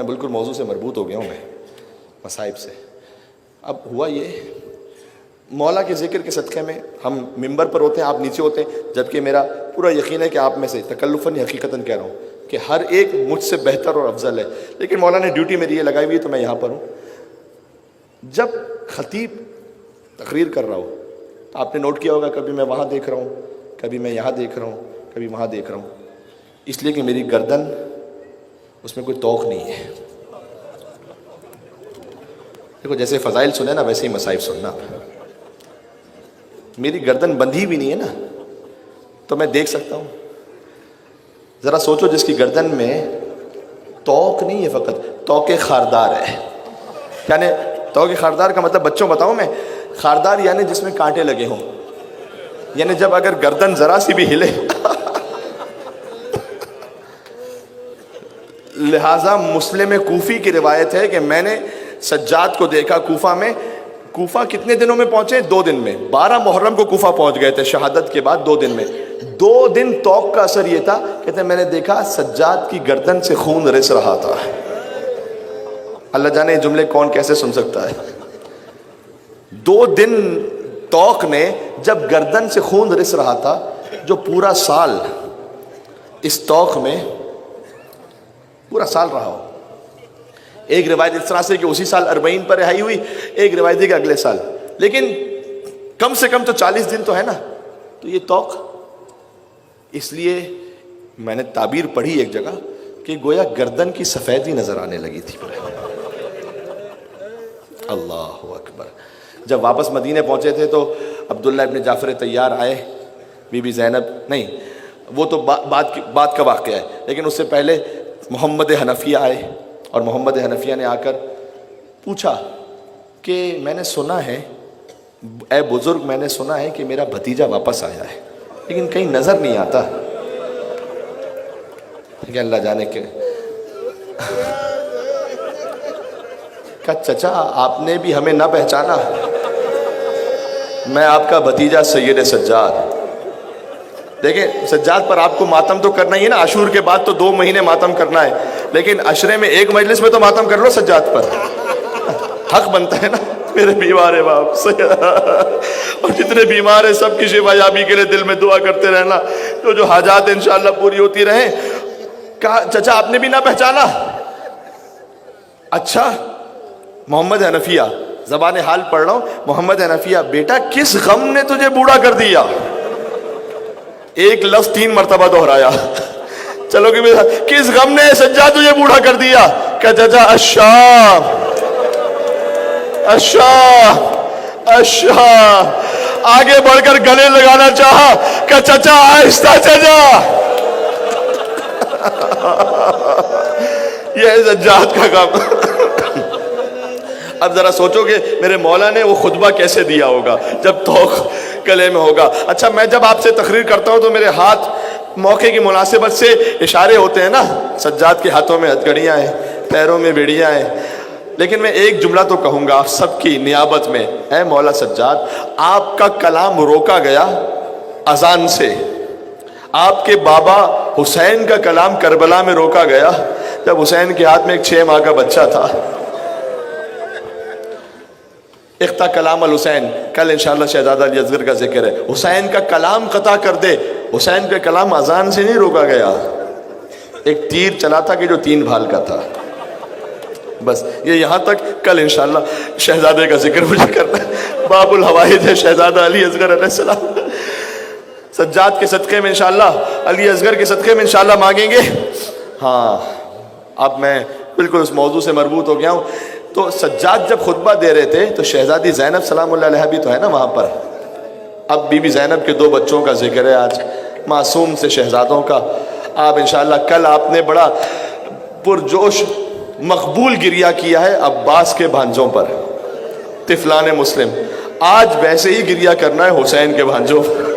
میں بالکل موضوع سے مربوط ہو گیا ہوں، میں مصائب سے۔ اب ہوا یہ، مولا کے ذکر کے صدقے میں ہم ممبر پر ہوتے ہیں، آپ نیچے ہوتے ہیں، جبکہ میرا پورا یقین ہے کہ آپ میں سے تکلفاً حقیقتاً کہہ رہا ہوں کہ ہر ایک مجھ سے بہتر اور افضل ہے، لیکن مولا نے ڈیوٹی میری یہ لگائی ہوئی ہے تو میں یہاں پر ہوں۔ جب خطیب تقریر کر رہا ہو تو آپ نے نوٹ کیا ہوگا کبھی میں وہاں دیکھ رہا ہوں، کبھی میں یہاں دیکھ رہا ہوں، کبھی وہاں دیکھ رہا ہوں، اس لیے کہ میری گردن اس میں کوئی توق نہیں ہے۔ دیکھو جیسے فضائل سنے نا ویسے ہی مصائب سننا، میری گردن بندھی بھی نہیں ہے نا تو میں دیکھ سکتا ہوں۔ ذرا سوچو جس کی گردن میں توق نہیں ہے، فقط توق خاردار ہے، یعنی توق خاردار کا مطلب بچوں بتاؤں میں، خاردار یعنی جس میں کانٹے لگے ہوں، یعنی جب اگر گردن ذرا سی بھی ہلے لہٰذا مسلم کوفی کی روایت ہے کہ میں نے سجاد کو دیکھا کوفہ میں۔ کوفہ کتنے دنوں میں پہنچے؟ 2 دن میں، 12 محرم کو کوفہ پہنچ گئے تھے، شہادت کے بعد 2 دن میں۔ 2 دن توق کا اثر یہ تھا، کہتے ہیں میں نے دیکھا سجاد کی گردن سے خون رس رہا تھا۔ اللہ جانے یہ جملے کون کیسے سن سکتا ہے۔ 2 دن توق نے جب گردن سے خون رس رہا تھا، جو پورا سال اس توق میں پورا سال رہا ہو۔ ایک روایت اس طرح سے کہ اسی سال 40 پر رہائی ہوئی، ایک روایت ہے کہ اگلے سال، لیکن کم سے کم تو 40 دن تو ہے نا۔ تو یہ توق، اس لیے میں نے تعبیر پڑھی ایک جگہ کہ گویا گردن کی سفیدی نظر آنے لگی تھی۔ اللہ اکبر۔ جب واپس مدینے پہنچے تھے تو عبداللہ ابن جعفر طیار آئے، بی بی زینب نہیں، وہ تو بعد کا واقعہ ہے، لیکن اس سے پہلے محمد حنفیہ آئے، اور محمد حنفیہ نے آ کر پوچھا کہ میں نے سنا ہے، اے بزرگ میں نے سنا ہے کہ میرا بھتیجا واپس آیا ہے لیکن کہیں نظر نہیں آتا۔ کہ اللہ جانے کہ چچا آپ نے بھی ہمیں نہ پہچانا، میں آپ کا بھتیجا سید سجاد۔ دیکھیں سجاد پر آپ کو ماتم تو کرنا ہی ہے نا، عاشور کے بعد تو 2 مہینے ماتم کرنا ہے، لیکن عشرے میں ایک مجلس میں تو ماتم کر لو سجاد پر، حق بنتا ہے نا۔ میرے بیمار ہے باپ اور جتنے بیمار ہیں سب کی شفا یابی کے لیے دل میں دعا کرتے رہنا، جو حاجات انشاءاللہ پوری ہوتی رہیں۔ کہا چچا آپ نے بھی نہ پہچانا؟ اچھا محمد حنفیہ، زبان حال پڑھ رہا ہوں، محمد حنفیہ بیٹا کس غم نے تجھے بوڑھا کر دیا؟ ایک لفظ 3 مرتبہ دہرایا۔ چلو کہ کس غم نے سجاد تجھے بوڑھا کر دیا؟ کہ چچا الشام الشام الشام۔ آگے بڑھ کر گلے لگانا چاہا کہ چچا آہستہ چچا۔ یہ سجاد کا کام۔ اب ذرا سوچو کہ میرے مولا نے وہ خطبہ کیسے دیا ہوگا جب توق گلے میں ہوگا۔ اچھا میں جب آپ سے تقریر کرتا ہوں تو میرے ہاتھ موقع کی مناسبت سے اشارے ہوتے ہیں نا، سجاد کے ہاتھوں میں ہتھ گڑیاں ہیں، پیروں میں بیڑیاں ہیں، لیکن میں ایک جملہ تو کہوں گا آپ سب کی نیابت میں، اے مولا سجاد آپ کا کلام روکا گیا اذان سے، آپ کے بابا حسین کا کلام کربلا میں روکا گیا جب حسین کے ہاتھ میں ایک 6 ماہ کا بچہ تھا۔ اقطع کلام الحسین، کل انشاءاللہ شہزادہ علی اصغر کا ذکر ہے، حسین کا کلام قطع کر دے، حسین کا کلام اذان سے نہیں روکا گیا، ایک تیر چلا تھا کہ جو 3 بھال کا تھا۔ بس یہ یہاں تک، کل انشاءاللہ شہزادے کا ذکر مجھے کرنا ہے، باب الحوائج ہے شہزادہ علی اصغر علیہ السلام۔ سجاد کے صدقے میں انشاءاللہ، علی اصغر کے صدقے میں انشاءاللہ مانگیں گے۔ ہاں اب میں بالکل اس موضوع سے مربوط ہو گیا ہوں۔ تو سجاد جب خطبہ دے رہے تھے تو شہزادی زینب سلام اللہ علیہ بھی تو ہے نا وہاں پر۔ اب بی بی زینب کے 2 بچوں کا ذکر ہے آج، معصوم سے شہزادوں کا۔ آپ انشاءاللہ کل آپ نے بڑا پرجوش مقبول گریہ کیا ہے عباس کے بھانجوں پر، طفلان مسلم، آج ویسے ہی گریہ کرنا ہے حسین کے بھانجوں پر۔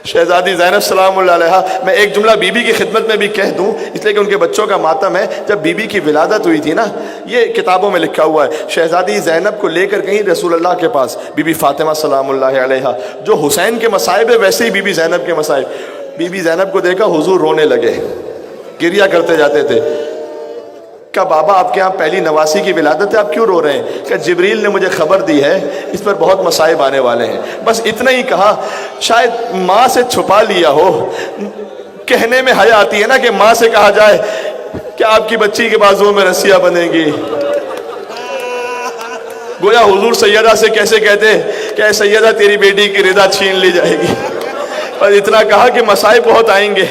شہزادی زینب سلام اللہ علیہ، میں ایک جملہ بی بی کی خدمت میں بھی کہہ دوں اس لیے کہ ان کے بچوں کا ماتم ہے۔ جب بی بی کی ولادت ہوئی تھی نا، یہ کتابوں میں لکھا ہوا ہے، شہزادی زینب کو لے کر گئی رسول اللہ کے پاس بی بی فاطمہ سلام اللہ علیہ، جو حسین کے مصائب ہے ویسے ہی بی بی زینب کے مصائب۔ بی بی زینب کو دیکھا حضور رونے لگے، گریہ کرتے جاتے تھے۔ کہ بابا آپ کے یہاں پہلی نواسی کی ولادت ہے، آپ کیوں رو رہے ہیں؟ کہ جبریل نے مجھے خبر دی ہے اس پر بہت مصائب آنے والے ہیں. بس اتنا ہی کہا. شاید ماں سے چھپا لیا ہو. کہنے میں حیا آتی ہے نا کہ ماں سے کہا جائے کہ آپ کی بچی کے بازوؤں میں رسیاں بندھیں گی. گویا حضور سیدہ سے کیسے کہتے کہ اے سیدہ تیری بیٹی کی رضا چھین لی جائے گی. پر اتنا کہا کہ مصائب بہت آئیں گے.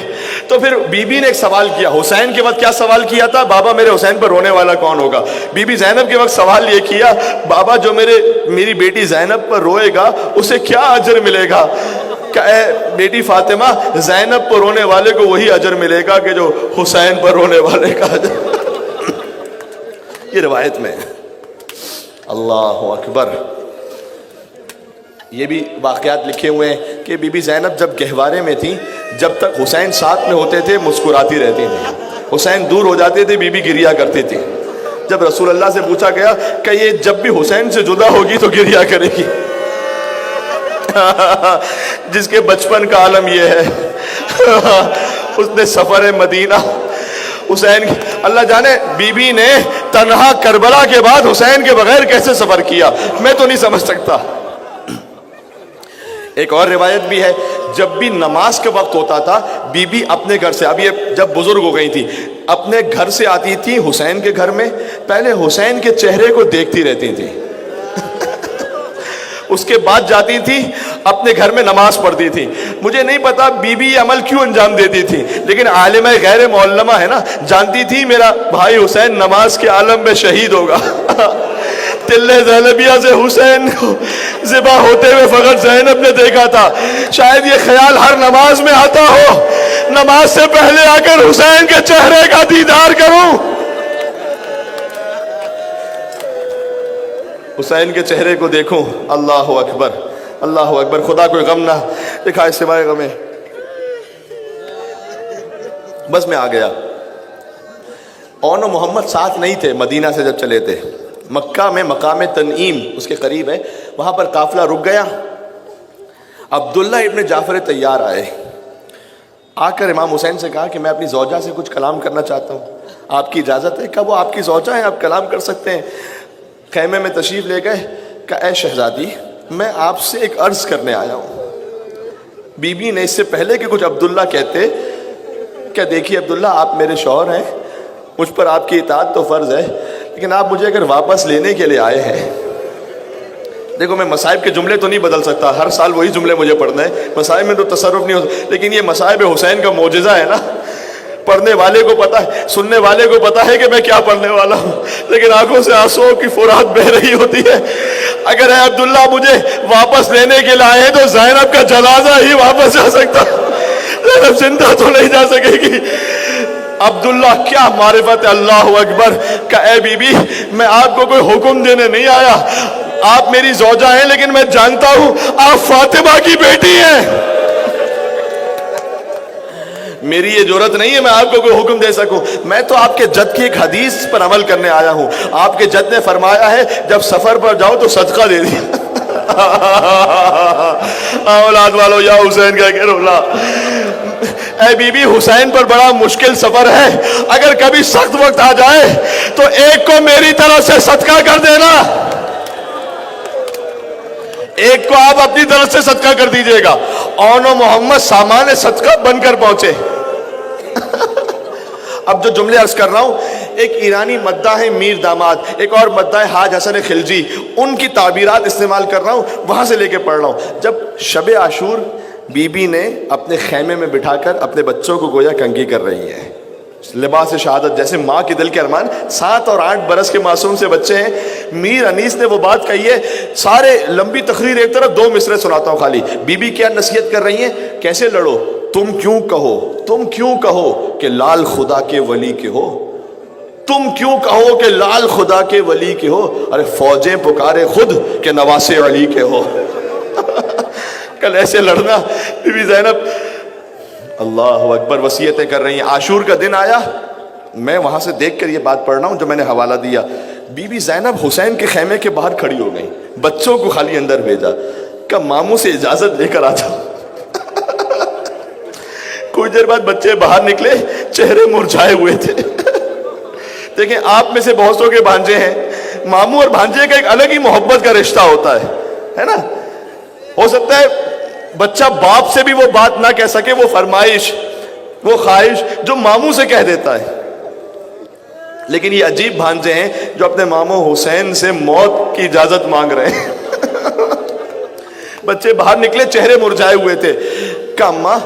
تو پھر بی بی نے ایک سوال کیا. حسین کے وقت کیا سوال کیا تھا؟ بابا میرے حسین پر رونے والا کون ہوگا؟ بی بی زینب کے وقت سوال یہ کیا، بابا جو میری بیٹی زینب پر روئے گا اسے کیا اجر ملے گا؟ کہ اے بیٹی فاطمہ، زینب پر رونے والے کو وہی اجر ملے گا کہ جو حسین پر رونے والے کا اجر. یہ روایت میں. اللہ اکبر. یہ بھی واقعات لکھے ہوئے ہیں کہ بی بی زینب جب گہوارے میں تھی، جب تک حسین ساتھ میں ہوتے تھے مسکراتی رہتی تھی. حسین دور ہو جاتے تھے، بی بی گریا کرتی تھی. جب رسول اللہ سے پوچھا گیا کہ یہ جب بھی حسین سے جدا ہوگی تو گریا کرے گی. جس کے بچپن کا عالم یہ ہے. اس نے سفر مدینہ حسین، اللہ جانے بی بی نے تنہا کربلا کے بعد حسین کے بغیر کیسے سفر کیا، میں تو نہیں سمجھ سکتا. ایک اور روایت بھی ہے، جب بھی نماز کے وقت ہوتا تھا بی بی اپنے گھر سے، اب یہ جب بزرگ ہو گئی تھی، اپنے گھر سے آتی تھی حسین کے گھر میں، پہلے حسین کے چہرے کو دیکھتی رہتی تھی. اس کے بعد جاتی تھی اپنے گھر میں نماز پڑھتی تھی. مجھے نہیں پتا بی بی یہ عمل کیوں انجام دیتی تھی، لیکن عالمہ غیر معلمہ ہے نا، جانتی تھی میرا بھائی حسین نماز کے عالم میں شہید ہوگا. تلے زینبیہ سے حسین کو ذبح ہوتے ہوئے فقط زینب نے دیکھا تھا. شاید یہ خیال ہر نماز میں آتا ہو، نماز سے پہلے آ کر حسین کے چہرے کا دیدار کروں، حسین کے چہرے کو دیکھوں. اللہ اکبر، اللہ اکبر. خدا کوئی غم نہ دکھائے سوائے غمیں. بس میں آ گیا. اون و محمد ساتھ نہیں تھے مدینہ سے جب چلے تھے. مکہ میں مقام تنعیم اس کے قریب ہے، وہاں پر قافلہ رک گیا. عبداللہ ابن جعفر طیار آئے. آ کر امام حسین سے کہا کہ میں اپنی زوجہ سے کچھ کلام کرنا چاہتا ہوں، آپ کی اجازت ہے؟ کہ وہ آپ کی زوجہ ہیں، آپ کلام کر سکتے ہیں. خیمے میں تشریف لے گئے. کہ اے شہزادی، میں آپ سے ایک عرض کرنے آیا ہوں. بی بی نے اس سے پہلے کہ کچھ عبداللہ کہتے کہ دیکھیے عبداللہ، آپ میرے شوہر ہیں، مجھ پر آپ کی اطاعت تو فرض ہے، لیکن آپ مجھے اگر واپس لینے کے لیے آئے ہیں، دیکھو میں مصائب کے جملے تو نہیں بدل سکتا، ہر سال وہی جملے مجھے پڑھنا ہے، مصائب میں تو تصرف نہیں ہوتا، لیکن یہ مصائب حسین کا معجزہ ہے نا. پڑھنے والے کو پتا ہے، سننے والے کو پتا ہے کہ میں کیا پڑھنے والا ہوں، لیکن آنکھوں سے آنسوؤں کی فرات بہ رہی ہوتی ہے. اگر اے عبداللہ مجھے واپس لینے کے لیے آئے تو زینب کا جنازہ ہی واپس جا سکتا، زینب زندہ تو نہیں جا سکے گی. عبداللہ کیا معرفت ہے. اللہ اکبر. کہ اے بی بی، میں آپ کو کوئی حکم دینے نہیں آیا، آپ میری زوجہ ہیں، لیکن میں جانتا ہوں آپ فاطمہ کی بیٹی ہیں. میری یہ جرت نہیں ہے میں آپ کو کوئی حکم دے سکوں، میں تو آپ کے جد کی ایک حدیث پر عمل کرنے آیا ہوں. آپ کے جد نے فرمایا ہے جب سفر پر جاؤ تو صدقہ دے دیا. اولاد والو یا حسین کہہ کے رولا. اے بی بی، حسین پر بڑا مشکل سفر ہے، اگر کبھی سخت وقت آ جائے تو ایک کو میری طرف سے صدقہ کر دینا، ایک کو آپ اپنی طرف سے صدقہ کر دیجئے گا. اون و محمد سامان صدقہ بن کر پہنچے. اب جو جملے عرض کر رہا ہوں، ایک ایرانی مداح ہے میر داماد، ایک اور مداح حاج حسن خلجی، ان کی تعبیرات استعمال کر رہا ہوں، وہاں سے لے کے پڑھ رہا ہوں. جب شب عاشور بی بی نے اپنے خیمے میں بٹھا کر اپنے بچوں کو گویا کنگھی کر رہی ہے، لباس شہادت، جیسے ماں کے دل کے ارمان. 7 اور 8 برس کے معصوم سے بچے ہیں. میر انیس نے وہ بات کہی ہے، سارے لمبی تقریر ایک طرف، 2 مصرے سناتا ہوں خالی. بی بی کیا نصیحت کر رہی ہیں، کیسے لڑو، تم کیوں کہو کہ لال خدا کے ولی کے ہو، تم کیوں کہو کہ لال خدا کے ولی کے ہو، ارے فوجیں پکارے خود کہ نواسے علی کے ہو. کل ایسے لڑنا. بی بی زینب اللہ اکبر وصیتیں کر رہی ہیں. عاشور کا دن آیا، میں وہاں سے دیکھ کر یہ بات پڑھ رہا ہوں جو میں نے حوالہ دیا. بی بی زینب حسین کے خیمے کے باہر کھڑی ہو گئی، بچوں کو خالی اندر بھیجا کہ ماموں سے اجازت لے کر آ جاؤ. کچھ دیر بعد بچے باہر نکلے، چہرے مرجھائے ہوئے تھے. دیکھیں آپ میں سے بہت سو کے بھانجے ہیں, ماموں اور بھانجے کا ایک الگ ہی محبت کا رشتہ ہوتا ہے نا. ہو سکتا ہے بچہ باپ سے بھی وہ بات نہ کہہ سکے, وہ فرمائش, وہ خواہش جو ماموں سے کہہ دیتا ہے. لیکن یہ عجیب بھانجے ہیں جو اپنے ماموں حسین سے موت کی اجازت مانگ رہے ہیں. بچے باہر نکلے, چہرے مرجھائے ہوئے تھے. کہا اماں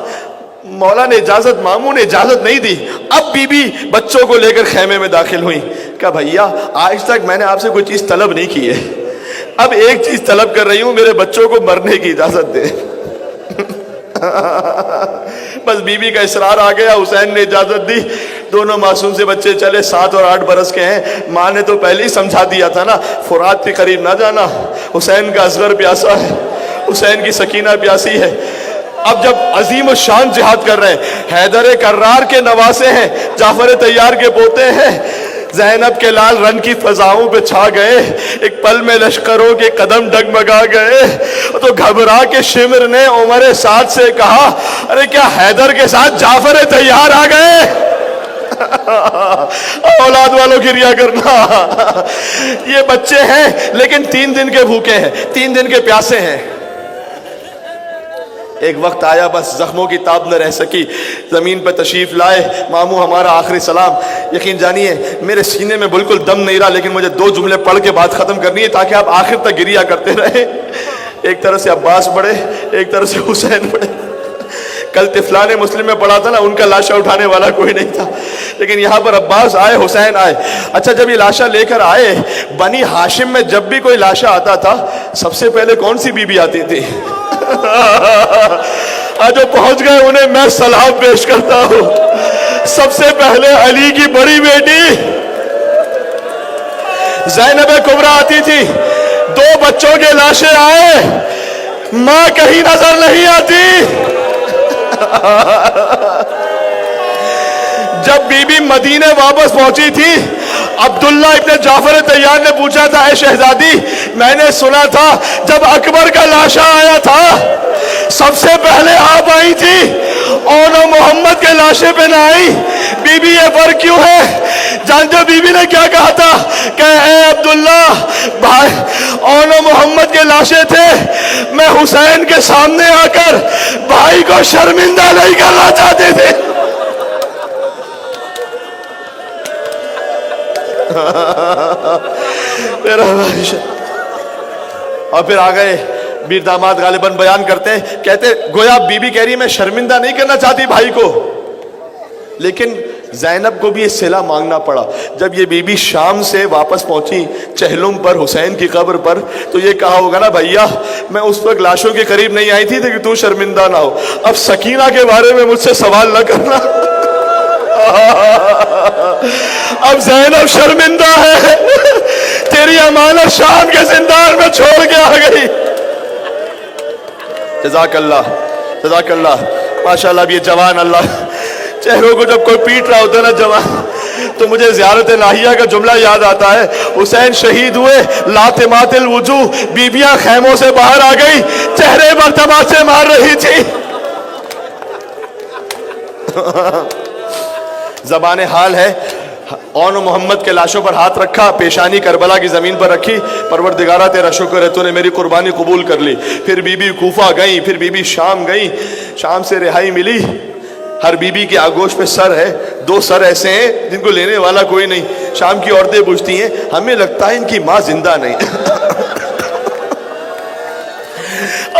مولا نے اجازت, ماموں نے اجازت نہیں دی. اب بی بی بچوں کو لے کر خیمے میں داخل ہوئی. کہا بھیا آج تک میں نے آپ سے کوئی چیز طلب نہیں کی ہے, اب ایک چیز طلب کر رہی ہوں, میرے بچوں کو مرنے کی اجازت دے. بس بی بی کا اصرار آ گیا, حسین نے اجازت دی. دونوں معصوم سے بچے چلے, 7 اور 8 برس کے ہیں. ماں نے تو پہلے ہی سمجھا دیا تھا نا, فرات کے قریب نہ جانا, حسین کا اصغر پیاسا ہے, حسین کی سکینہ پیاسی ہے. اب جب عظیم الشان جہاد کر رہے ہیں, حیدر کرار کے نواسے ہیں, جعفر طیار کے پوتے ہیں, زینب کے لال رن کی فضاؤں پہ چھا گئے, ایک پل میں لشکروں کے قدم ڈگمگا گئے. تو گھبرا کے شمر نے عمر سعد سے کہا ارے کیا حیدر کے ساتھ جعفر طیار آ گئے؟ اولاد والوں کی ریا کرنا. یہ بچے ہیں لیکن 3 دن کے بھوکے ہیں, 3 دن کے پیاسے ہیں. ایک وقت آیا بس زخموں کی تاب نہ رہ سکی, زمین پہ تشریف لائے. ماموں ہمارا آخری سلام. یقین جانیے میرے سینے میں بالکل دم نہیں رہا, لیکن مجھے 2 جملے پڑھ کے بات ختم کرنی ہے تاکہ آپ آخر تک گریا کرتے رہیں. ایک طرف سے عباس پڑھے, ایک طرف سے حسین پڑھے. کل طفلان مسلم میں پڑھا تھا نا, ان کا لاشا اٹھانے والا کوئی نہیں تھا, لیکن یہاں پر عباس آئے, حسین آئے. اچھا جب یہ لاشا لے کر آئے, بنی ہاشم میں جب بھی کوئی لاشا آتا تھا سب سے پہلے کون سی بی بی آتی تھی؟ جو پہنچ گئے انہیں میں سلام پیش کرتا ہوں. سب سے پہلے علی کی بڑی بیٹی زینب کبریٰ آتی تھی. 2 بچوں کے لاشیں آئے, ماں کہیں نظر نہیں آتی. جب بی بی مدینے واپس پہنچی تھی, عبداللہ ابن جعفر طیار نے پوچھا تھا اے شہزادی میں نے سنا تھا جب اکبر کا لاشا آیا تھا سب سے پہلے آپ آئی تھی, اور محمد کے لاشے پہ نہ آئی. بی بی یہ فرق کیوں ہے؟ جانتے بی بی نے کیا کہا تھا کہ اے عبداللہ بھائی اور محمد کے لاشے تھے, میں حسین کے سامنے آ کر بھائی کو شرمندہ نہیں کرنا چاہتے تھے. اور پھر آ گئے بیر داماد غالباً بیان کرتے ہیں, کہتے گویا بی بی کہہ رہی میں شرمندہ نہیں کرنا چاہتی بھائی کو, لیکن زینب کو بھی یہ صلہ مانگنا پڑا. جب یہ بی بی شام سے واپس پہنچی چہلم پر حسین کی قبر پر, تو یہ کہا ہوگا نا بھیا میں اس وقت لاشوں کے قریب نہیں آئی تھی کہ تو شرمندہ نہ ہو, اب سکینہ کے بارے میں مجھ سے سوال نہ کرنا. اب زینب شرمندہ ہے, تیری امانت شام کے زندان میں چھوڑ کے آ گئی. جزاک اللہ, جزاک اللہ, ماشاءاللہ. اب یہ جوان اللہ چہروں کو جب کوئی پیٹ رہا ہوتا ہے نا جوان, تو مجھے زیارت ناہیہ کا جملہ یاد آتا ہے. حسین شہید ہوئے, لاتمات الوجوہ, بیبیاں خیموں سے باہر آ گئی, چہرے پر تماچے مار رہی تھی. زبان حال ہے, اون محمد کے لاشوں پر ہاتھ رکھا, پیشانی کربلا کی زمین پر رکھی, پروردگارہ تیرا شکر ہے تو نے میری قربانی قبول کر لی. پھر بی بی کوفہ گئی, پھر بی بی شام گئی, شام سے رہائی ملی. ہر بی بی کے آگوش پہ سر ہے, 2 سر ایسے ہیں جن کو لینے والا کوئی نہیں. شام کی عورتیں پوچھتی ہیں ہمیں لگتا ہے ان کی ماں زندہ نہیں.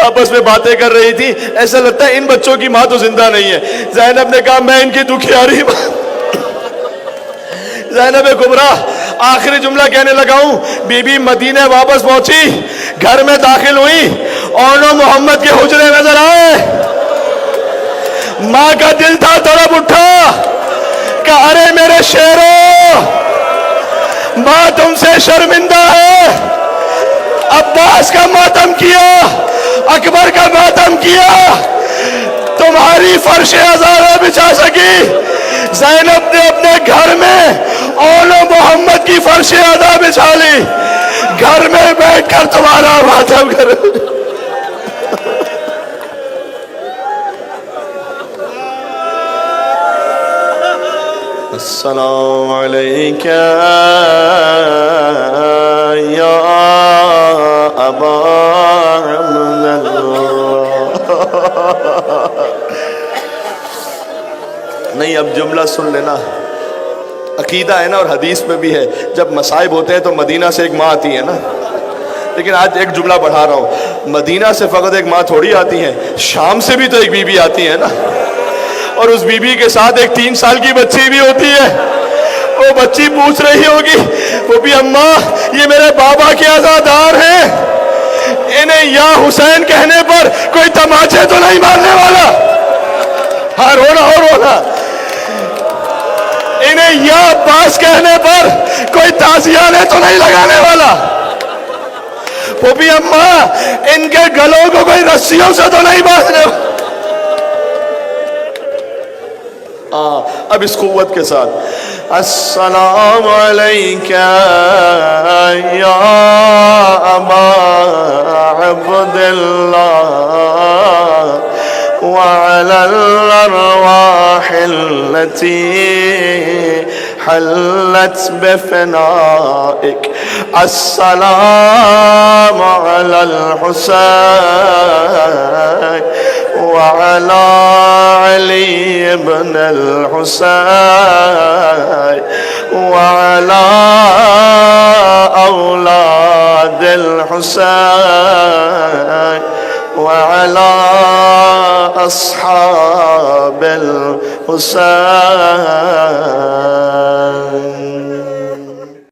آپس میں باتیں کر رہی تھی, ایسا لگتا ہے ان بچوں کی ماں تو زندہ نہیں ہے. زینب نے کہا میں ان کی دکھیاری. زینب کبریٰ آخری جملہ کہنے لگا ہوں. بی بی مدینے واپس پہنچی, گھر میں داخل ہوئی, اور محمد کے حجرے نظر آئے. ماں کا دل تھا تڑپ اٹھا کہ ارے میرے شیرو, ماں تم سے شرمندہ ہے. عباس کا ماتم کیا, اکبر کا ماتم کیا, تمہاری فرش ہزارہ بچھا سکی. زینب نے اپنے گھر میں اول محمد کی فرش ادا بچھا لی, گھر میں بیٹھ کر تمہارا ماتم کر. السلام علیکہ یا ابا عبداللہ. نہیں اب جملہ سن لینا. عقیدہ ہے نا اور حدیث میں بھی ہے جب مصائب ہوتے ہیں تو مدینہ سے ایک ماں آتی ہے نا. لیکن آج ایک جملہ بڑھا رہا ہوں, مدینہ سے فقط ایک ماں تھوڑی آتی ہے, شام سے بھی تو ایک بی بی آتی ہے نا. اور اس بی بی کے ساتھ ایک 3 سال کی بچی بھی ہوتی ہے. وہ بچی پوچھ رہی ہوگی وہ بھی اماں یہ میرے بابا کے عزادار ہیں, انہیں یا حسین کہنے پر کوئی تماچے تو نہیں مارنے والا. ہاں رونا ہو رونا. انہیں یا عباس کہنے پر کوئی تازیانے تو نہیں لگانے والا. وہ بھی اماں ان کے گلوں کو کوئی رسیوں سے تو نہیں باندھنے والا. اب اس قوت کے ساتھ السلام علیکہ یا ابا عبداللہ وعلى الأرواح التي حلت بفنائك السلام على الحسين وعلى علي بن الحسين وعلى أولاد الحسين وعلى أصحاب الحسين.